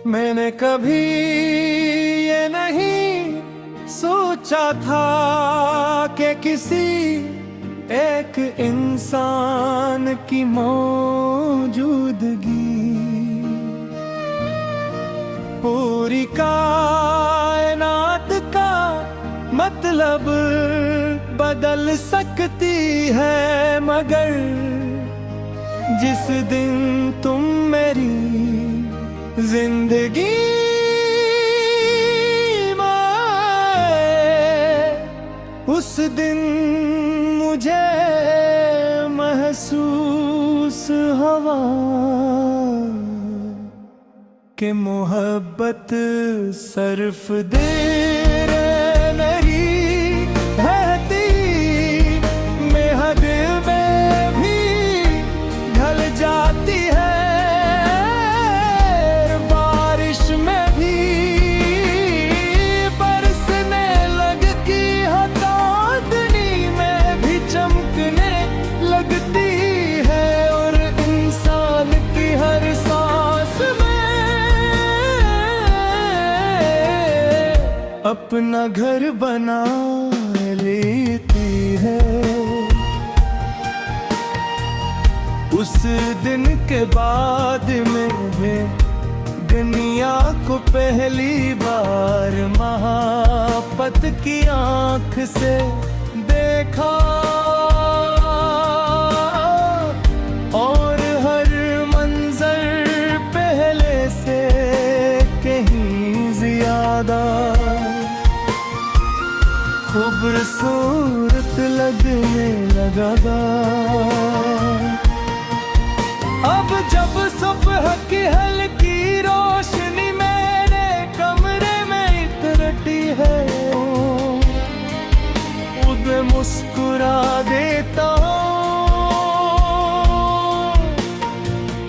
मैंने कभी ये नहीं सोचा था कि किसी एक इंसान की मौजूदगी पूरी कायनात का मतलब बदल सकती है। मगर जिस दिन तुम मेरी जिंदगी में, उस दिन मुझे महसूस हुआ कि मोहब्बत सिर्फ देर नहीं बहती मेहद में भी ढल जाती है। बारिश में भी बरसने लगती है, चांदनी में भी चमकने लगती है। और इंसान की हर सांस में अपना घर बना लेती है। उस दिन के बाद मैंने दुनिया को पहली बार मोहब्बत की आंख से देखा। और हर मंजर पहले से कहीं ज्यादा खूबसूरत लगने लगा। अब जब सुबह की हल्की रोशनी मेरे कमरे में इतरती है, खुद मुस्कुरा देता हूँ,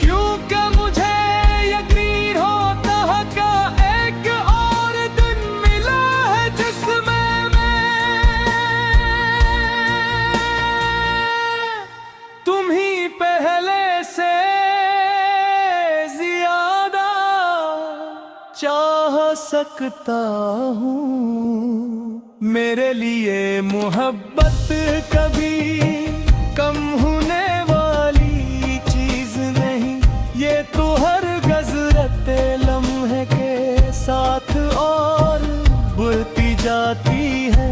क्योंकि मुझे यकीन होता है कि एक और दिन मिला है जिसमें तुम ही पहले से ज्यादा चाह सकता हूँ। मेरे लिए मोहब्बत कभी कम होने वाली चीज नहीं, ये तो हर गुज़रते लम्हे के साथ और बढ़ती जाती है।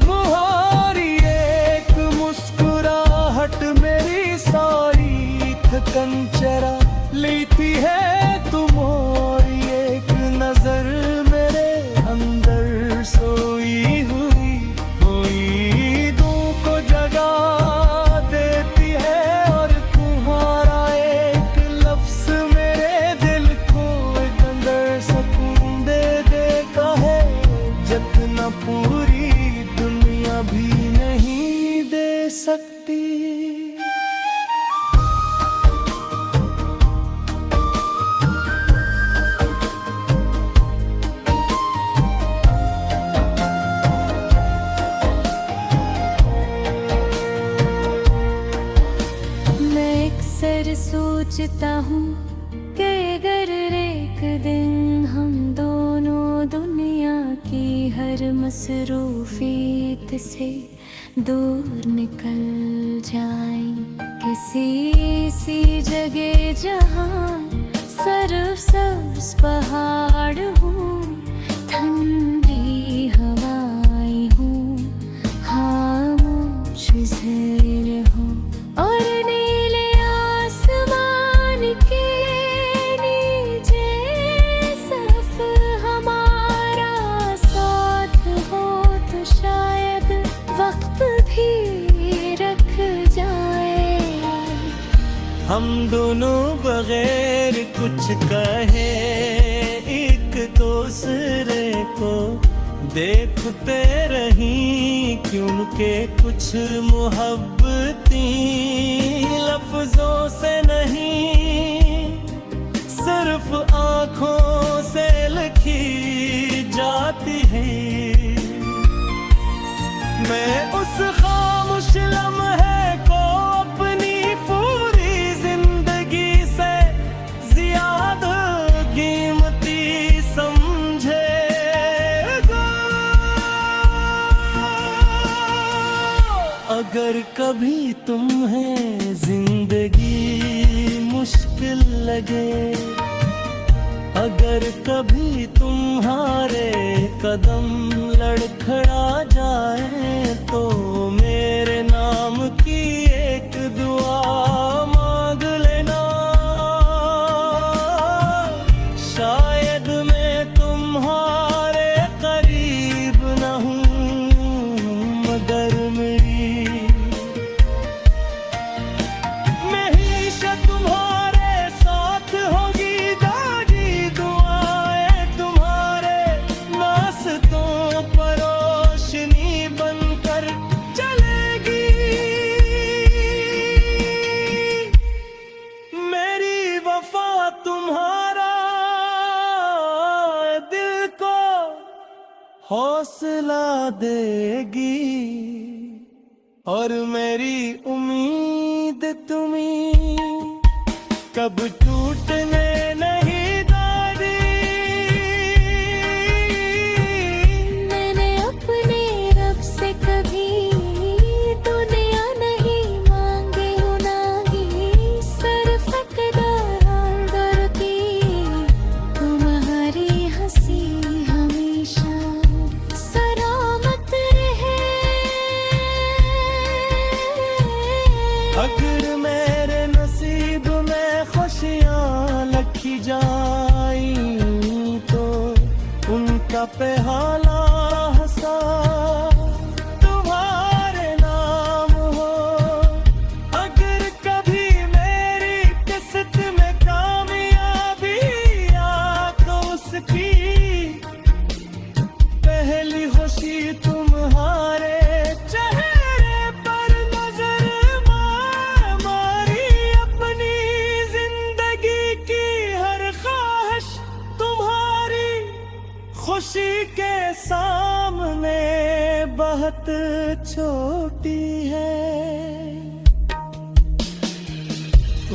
तुम्हारी एक मुस्कुराहट मेरी सारी थकन चरा लेती है। तुम्हारी एक नजर मेरे अंदर सोई हुई उम्मीदों को जगा देती है। और तुम्हारा एक लफ्ज मेरे दिल को अंदर सुकून दे देता है, जितना पूरी दुनिया भी नहीं दे सकती। सोचता हूँ कि अगर एक दिन हम दोनों दुनिया की हर मसरूफियत से दूर निकल जाएं, किसी सी जगह जहाँ सरफ सब्ज़ पहाड़ हूँ, ठंडी हवाएं हूँ, खामोश ज़हर हो, और हम दोनों बगैर कुछ कहे एक दूसरे को देखते रहीं, क्योंकि कुछ मोहब्बती लफ्जों से नहीं सिर्फ आँखों से लिखी जाती है। मैं उस खामोश लम्हे को अपनी पूरी जिंदगी से ज्यादा कीमती अगर कभी तुम्हें जिंदगी मुश्किल लगे, अगर कभी तुम्हारे कदम लड़खड़ा जाए, तो मेरे नाम की एक दुआ मांग लेना। शायद मैं तुम्हारे करीब न हूँ, मगर मेरी हमेशा तुम्हारे साथ होगी। दादी दुआएं तुम्हारे रास्तों पर रोशनी बनकर चलेगी। मेरी वफा तुम्हारा दिल को हौसला देगी, और मेरी उम्मीद तुम्हीं कब टूटने नहीं दादी। मैंने अपने रब से कभी दुनिया नहीं मांगी नागी, सिर्फ इकरार करती तुम्हारी हंसी हमेशा सलामत रहे। अगर मेरे नसीब में खुशियाँ लिखी जाई, तो उनका पहला हंसा तुम्हारे नाम हो। अगर कभी मेरी किस्मत में कामयाबी आ, तो उसकी पहली खुशी तुम्हारे चेहरे पर नजर मारी। अपनी जिंदगी की हर ख्वाहिश तुम्हारी खुशी के सामने बहुत छोटी है।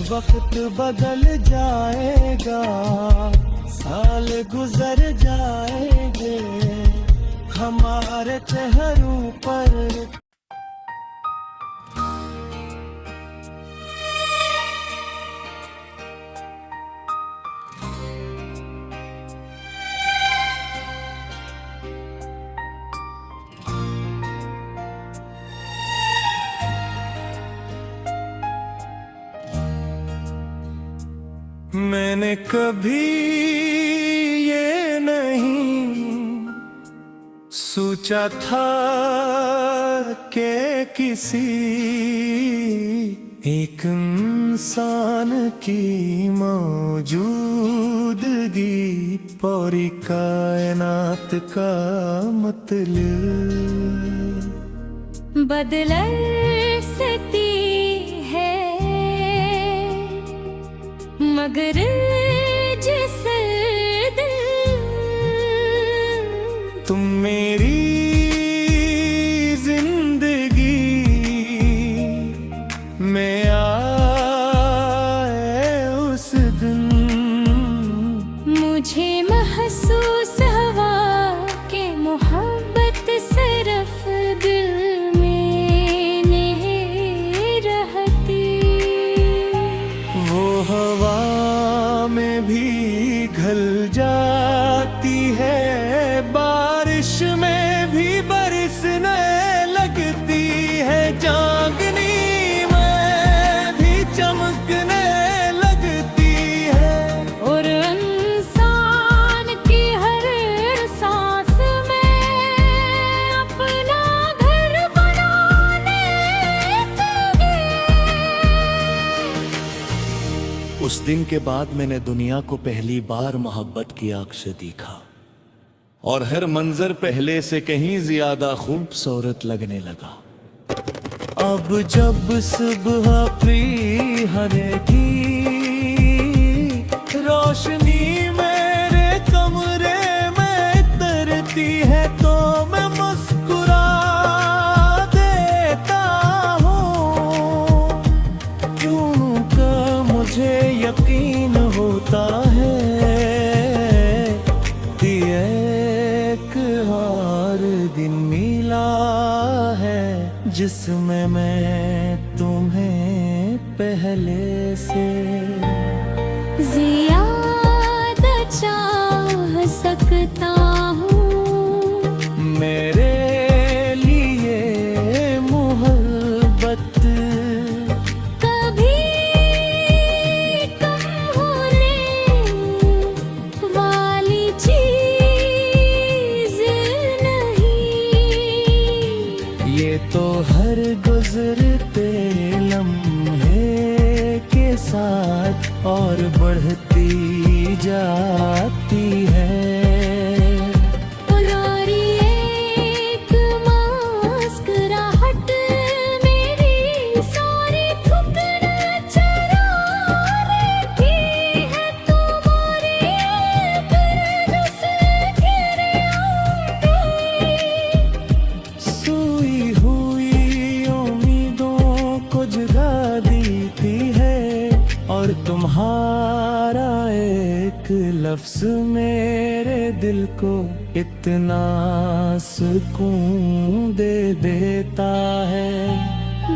वक्त बदल जाएगा, साल गुजर जाएंगे, हमारे चेहरों पर मैंने कभी ये नहीं सोचा था कि किसी एक इंसान की मौजूदगी पूरी कायनात का मतलब बदल सकती है, मगर जिस दिन तुम मेरी जिंदगी में आए, उस दिन मुझे महसूस हुआ कि मोहब्बत सिर्फ दिल में नहीं रहती। वो हवा में भी घल जाती है, बारिश में भी बरसने लगती है, चांदनी में भी चमकने लगती है। और इंसान की हर सांस में अपना घर बनाने लगे। उस दिन के बाद मैंने दुनिया को पहली बार मोहब्बत की आंख से देखा, और हर मंजर पहले से कहीं ज्यादा खूबसूरत लगने लगा। अब जब सुबह हरेगी, रोशनी मेरे कमरे में तरती है, तो मैं मुस्कुरा देता हूँ। क्योंकि मुझे यकीन होता है कि एक हर दिन मिला है जिसमें मैं तुम्हें पहले से ज़्यादा चाह सकता हूँ। मेरे लिए मोहब्बत कभी कम होने वाली चीज़ नहीं। ये तो हर गुजरते लम्हे के साथ और बढ़ती जाती है। और एक मुस्कुराहट मेरी सारी थकन चुरा रही है तुम्हारी फिर से घिर आऊंगी। सोई हुई उम्मीदों को जगा देती है और तुम्हारा एक लफ्ज मेरे दिल को इतना सुकून दे देता है।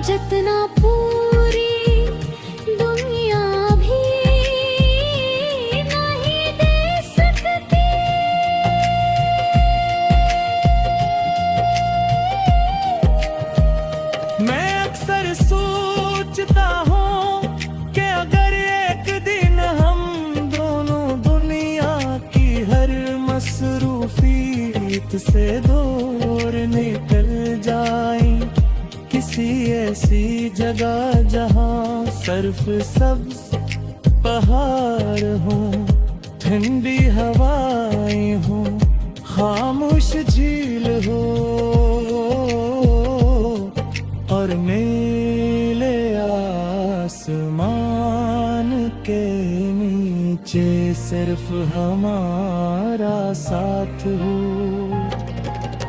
जितना पूरी दुनिया भी नहीं दे सकती। मैं अक्सर सोचता हूँ कि अगर एक दिन हम दोनों दुनिया की हर मसरूफियत से दूर निकल जाएं, किसी ऐसी जगह जहाँ सर्फ सब्ज पहाड़ हो, ठंडी हवाएं हो, खामोश झील हो और नीले आसमान के नीचे सिर्फ हमारा साथ हो।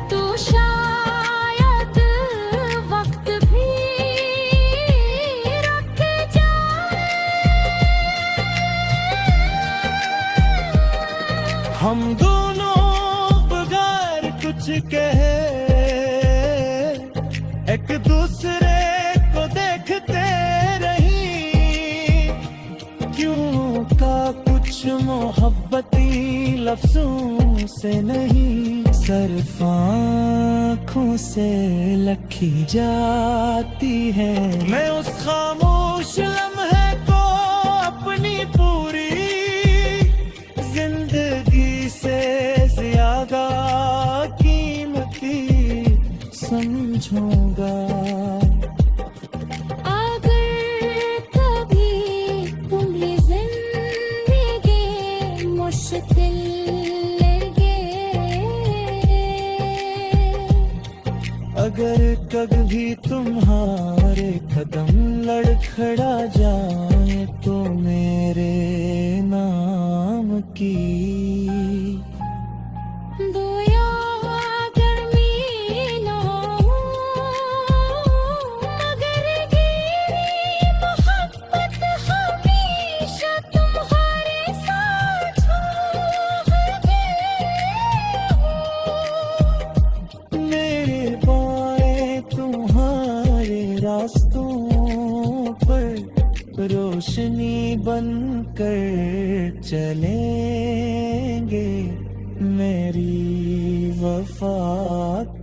तो शायद वक्त भी रुक जाए। हम दोनों बगैर कुछ कहे एक दूसरे को देखते रही, क्यों का कुछ मोहब्बती लफ्जों से नहीं सिर्फ आँखों से लखी जाती है। मैं उस खामोश लम्हे को अपनी पूरी जिंदगी से ज्यादा कीमती समझूंगा। अगर कभी तुम्हें जिंदगी मुश्किल लगे, अगर कभी तुम्हारे कदम लड़खड़ा जाए तो मेरे नाम की दया गर्मी ना हो, मगर गिरी मोहब्बत हमेशा तुम्हारे साथ होगी। मेरे बाएं तुम्हारे रास्तों पर रोशनी बनकर चलेंगे। मेरी वफा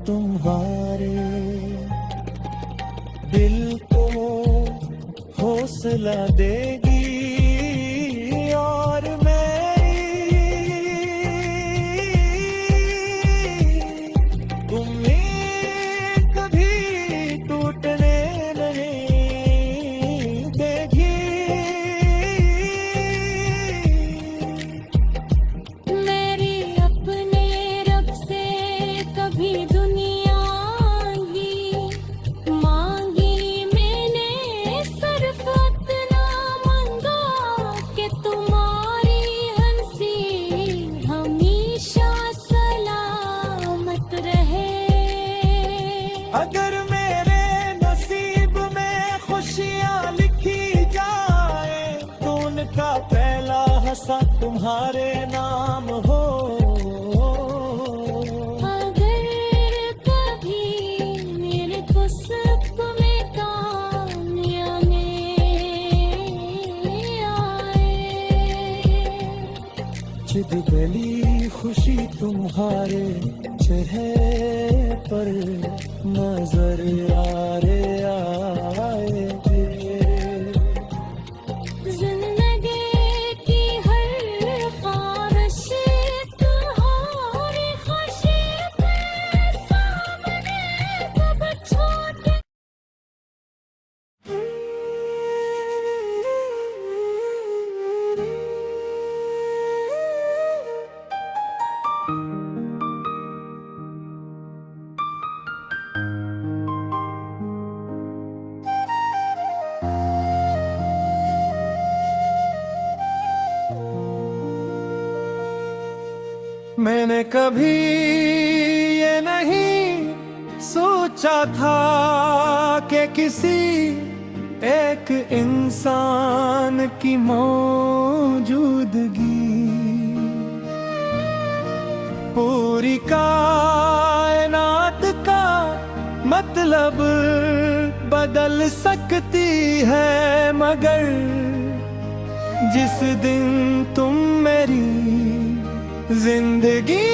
तुम्हारे दिल को हौसला देगी और मेरी उम्मीद कभी टूटने नहीं देगी। मेरी अपने रब से कभी दुनिया ही मांगी मैंने, सिर्फ इतना मांगा कि तुम्हारी हंसी हमेशा सलामत रहे। अगर मेरे नसीब में खुशियाँ लिखी जाए तो उनका पहला हंसा तुम्हारे नाम हो। अगर कभी मेरे को गली खुशी तुम्हारे चेहरे पर नजर आए जिंदगी की हर ख्वाहिश तुम्हारी खुशी पे सामने कब छोटे मैंने कभी ये नहीं सोचा था कि किसी एक इंसान की मौजूदगी पूरी कायनात का मतलब बदल सकती है। मगर जिस दिन तुम मेरी जिंदगी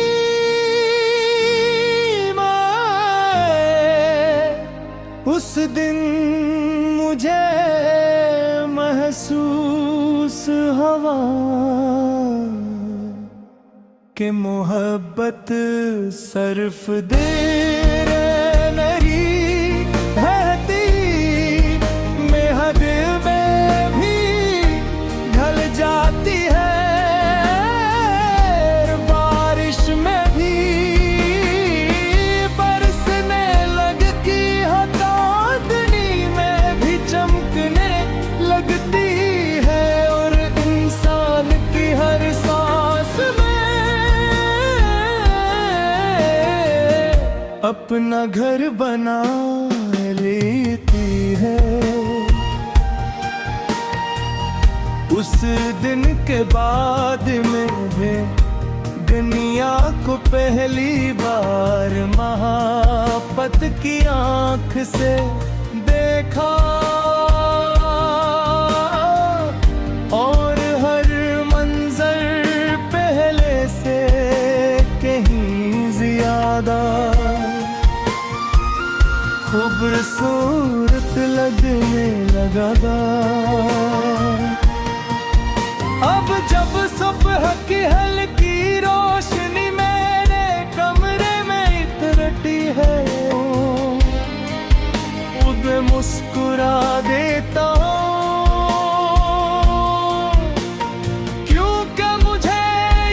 में उस दिन मुझे महसूस हवा कि मोहब्बत सिर्फ देर नहीं रहती मेहद में भी ढल जाती है। बारिश में भी बरसने लगती है, चांदनी में भी चमकने लगती है और इंसान की हर सांस में अपना घर बना लेती है। उस दिन के बाद मैंने दुनिया को पहली बार मोहब्बत की आंख से देखा और हर मंजर पहले से कहीं ज्यादा खूबसूरत लगने लगा। अब जब सुबह की हल्की रोशनी मेरे कमरे में इतरती है, खुद मुस्कुरा देता हूँ क्योंकि मुझे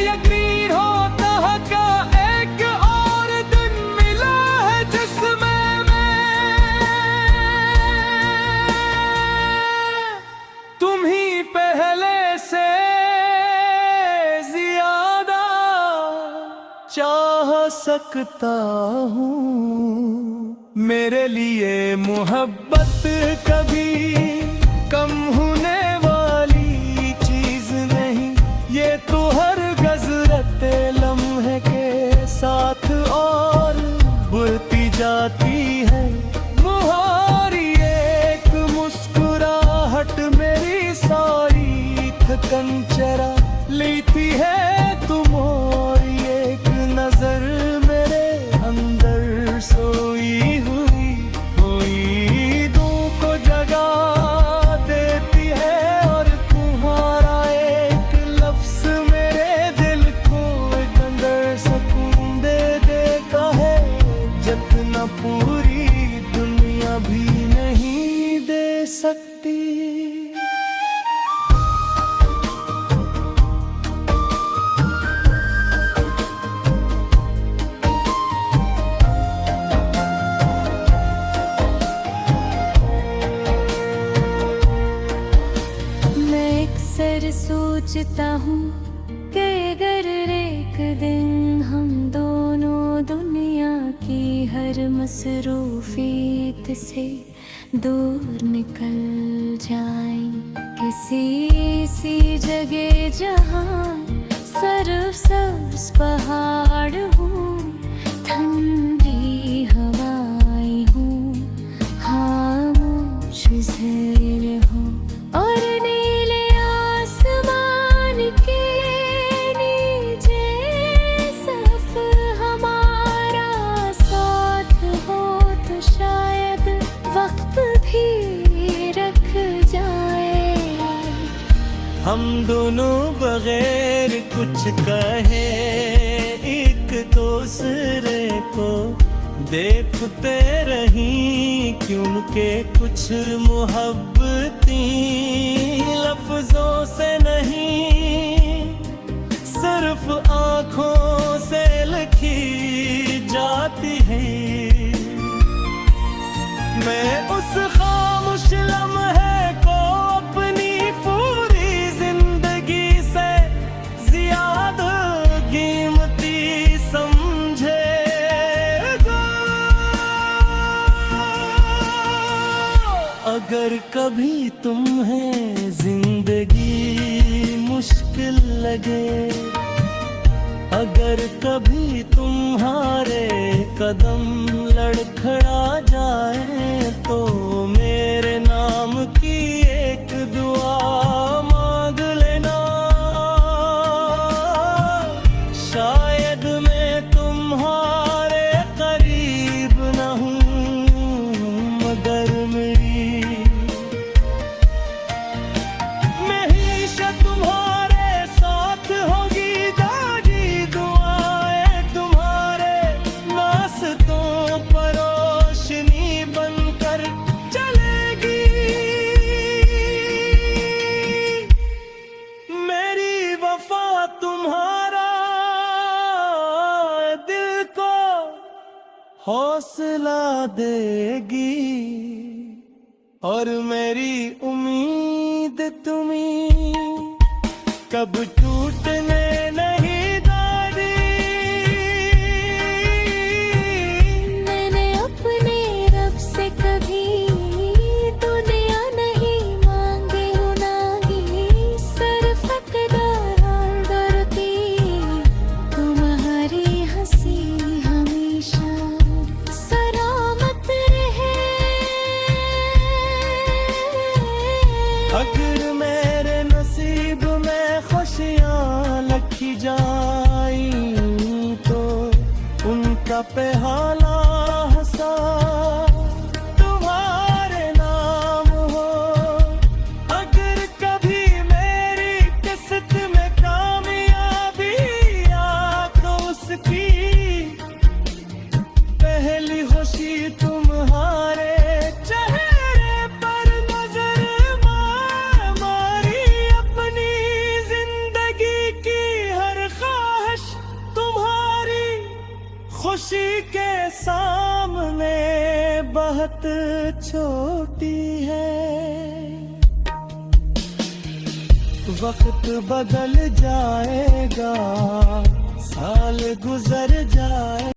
यकीन होता है कि एक और दिन मिला है जिसमें तुम ही पहले से ज्यादा चाह सकता हूँ। मेरे लिए मोहब्बत कभी कम होने वाली चीज नहीं, ये तो हर गुज़रते लम्हे के साथ और बढ़ती जाती है। मुहारी एक मुस्कुराहट मेरी सारी थकन चरा लेती है। तुम और एक नजर मेरे अंदर सोई हुई उम्मीदों को जगा देती है और तुम्हारा एक लफ्ज मेरे दिल को एक अंदर सुकून दे देता है जितना पूरी दुनिया भी नहीं दे सकती। सोचता हूँ कि अगर एक दिन हम दोनों दुनिया की हर मसरूफियत से दूर निकल जाएं, किसी ऐसी जगह जहाँ सरफ सब्ज़ पहाड़ हूँ, ठंडी हवाएं हूँ, खामोश ज़हर हो और नीले आसमान के नीचे हम दोनों बगैर कुछ कहे एक दूसरे को देखते रही, क्योंकि कुछ मोहब्बती लफ्जों से नहीं सिर्फ आंखों से लिखी जाती है। मैं उस खामोश लम्हे को अपनी पूरी जिंदगी से ज्यादा कीमती समझेगा। अगर कभी तुम्हें जिंदगी मुश्किल लगे, अगर कभी तुम्हारे कदम लड़खड़ा जाए, तो मेरे नाम की एक दुआ मांग लेना। शायद मैं तुम्हारे करीब न हूँ, मगर मेरी हमेशा तुम्हारे साथ होगी। दादी दुआएं तुम्हारे रास्तों पर रोशनी बनकर चलेगी। मेरी वफा तुम्हारा दिल को हौसला देगी, और मेरी उम्मीद तुम्हें कब टूटने नहीं दादी। मैंने अपने रब से कभी दुनिया नहीं मांगी उनागी, सिर्फ इकरार करती तुम्हारी हंसी हमेशा सलामत रहे। अगर मेरे नसीब में खुशियाँ लिखी जाई, तो उनका पहला हंसा तुम्हारे नाम हो। अगर कभी मेरी किस्मत में कामयाबी आ, तो उसकी पहली खुशी तुम्हारे चेहरे पर नजर मारी। अपनी जिंदगी की हर ख्वाहिश तुम्हारी खुशी के सामने बहुत छोटी है। वक्त बदल जाएगा, साल गुजर जाए।